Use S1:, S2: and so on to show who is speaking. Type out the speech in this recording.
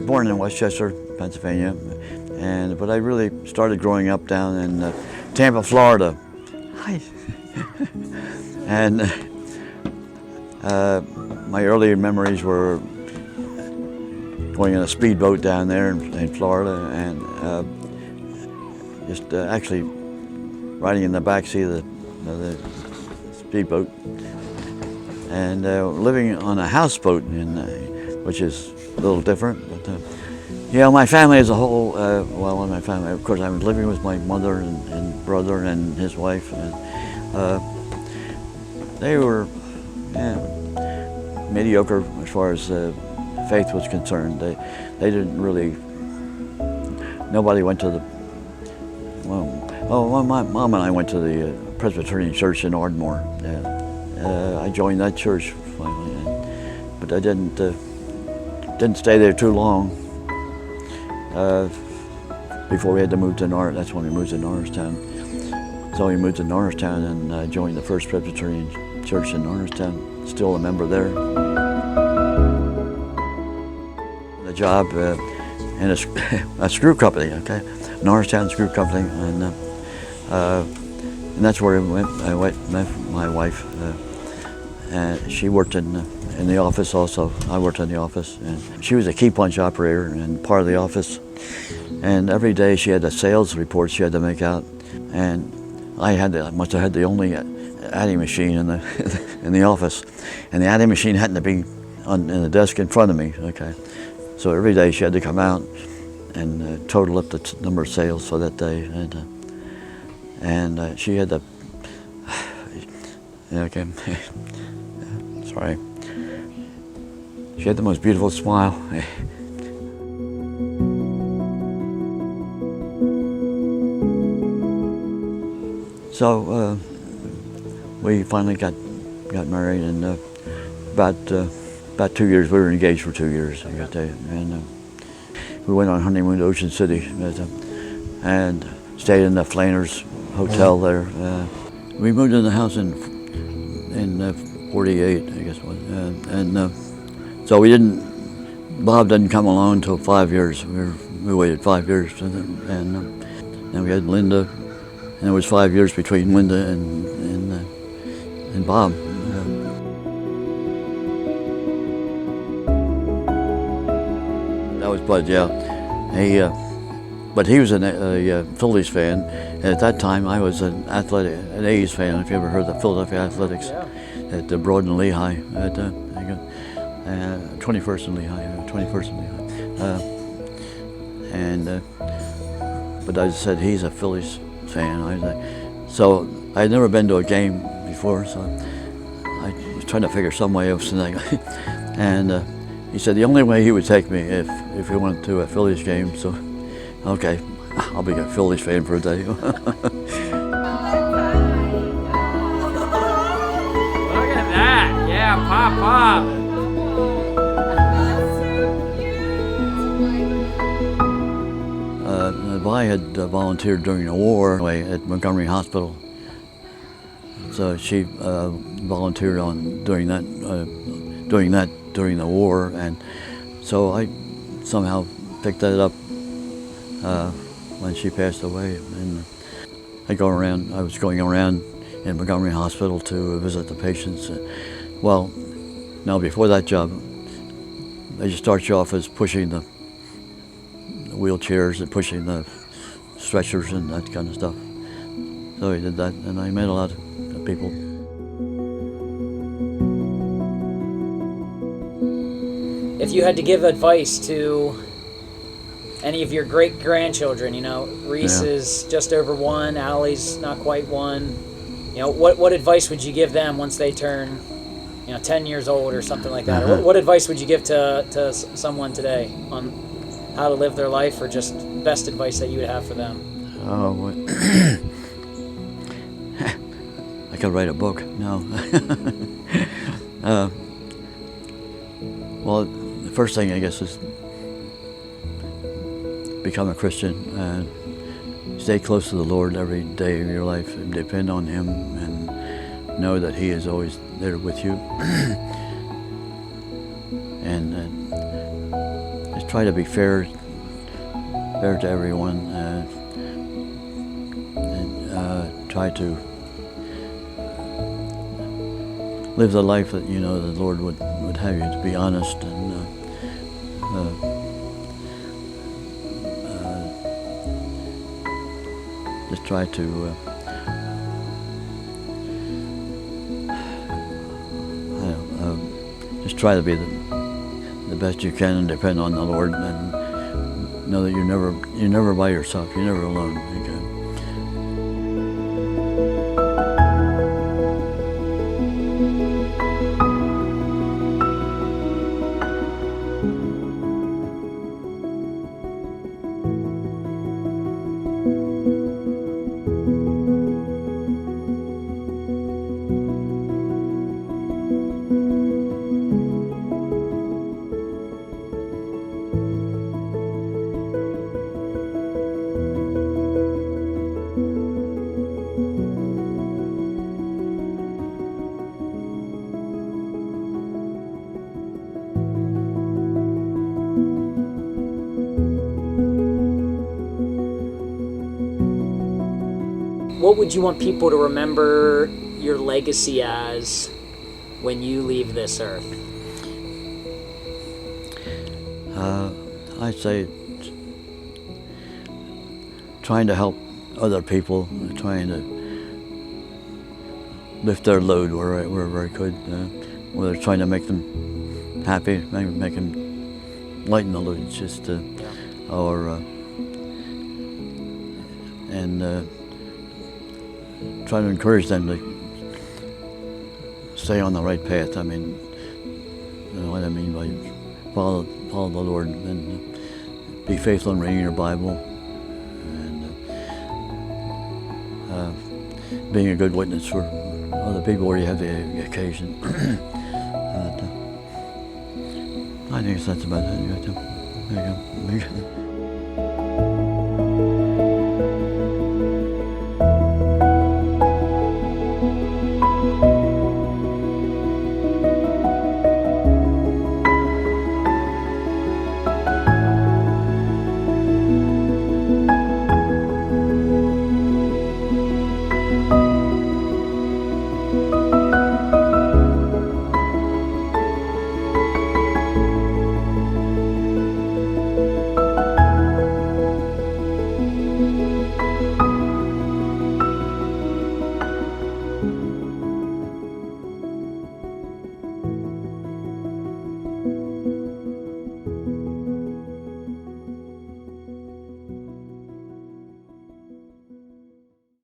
S1: was born in Westchester, Pennsylvania, but I really started growing up down in Tampa, Florida. Hi. And my earlier memories were going in a speedboat down there in Florida, and just actually riding in the backseat of the speedboat, and living on a houseboat, which is a little different. But my family as a whole, my family, of course, I was living with my mother and brother and his wife, and they were mediocre as far as faith was concerned. They didn't really. Nobody went to the. My mom and I went to the Presbyterian Church in Ardmore. I joined that church finally, but I didn't stay there too long. Before we had to move to that's when we moved to Norristown. So we moved to Norristown and joined the First Presbyterian Church in Norristown. Still a member there. The job in a screw company, okay, Norristown Screw Company, and that's where I met my wife. And she worked in the office also. I worked in the office, and she was a key punch operator and part of the office. And every day she had a sales report she had to make out, and I must have had the only adding machine in the office, and the adding machine happened to be in the desk in front of me. Okay, so every day she had to come out and total up the number of sales for that day, and she had to. Okay, sorry. She had the most beautiful smile. So we finally got married, and about 2 years. We were engaged for 2 years. I got to, and we went on honeymoon to Ocean City, and stayed in the Flanders Hotel there. We moved in the house in 48, I guess it was, and so Bob didn't come along until 5 years. We waited 5 years, and then we had Linda, and it was 5 years between Linda and Bob. That was Bud, yeah. But he was a Phillies fan, and at that time I was an A's fan. If you ever heard of Philadelphia Athletics,
S2: yeah.
S1: At Broad and Lehigh, at 21st and Lehigh, but as I said, he's a Phillies fan. So I'd never been to a game before, so I was trying to figure some way of something. And he said the only way he would take me if we went to a Phillies game. So, okay, I'll be a Phillies fan for a day.
S2: Look at that! Yeah, Poppop!
S1: Vi had volunteered during the war at Montgomery Hospital, so she volunteered during the war, and so I somehow picked that up when she passed away. And I was going around in Montgomery Hospital to visit the patients. Well, now before that job, they just start you off as pushing the wheelchairs and pushing the stretchers and that kind of stuff. So he did that, and I met a lot of people.
S2: If you had to give advice to any of your great-grandchildren, Reese is just over 1, Allie's not quite 1, what advice would you give them once they turn 10 years old or something like that? Or what advice would you give to someone today on how to live their life, or just best advice that you would have for them?
S1: Oh, I could write a book. No. Well, the first thing, I guess, is become a Christian. Stay close to the Lord every day of your life and depend on Him, and know that He is always there with you. And just try to be fair to everyone, and try to live the life that the Lord would have you to be honest, and just try to just try to be the best you can and depend on the Lord, and know that you're never by yourself. You're never alone.
S2: What would you want people to remember your legacy as when you leave this earth?
S1: I'd say trying to help other people, trying to lift their load wherever I could, whether trying to make them happy, make them lighten the load, just or try to encourage them to stay on the right path. I mean, you know what I mean by follow the Lord, and be faithful in reading your Bible, and being a good witness for other people where you have the occasion. I think that's about it. There you go.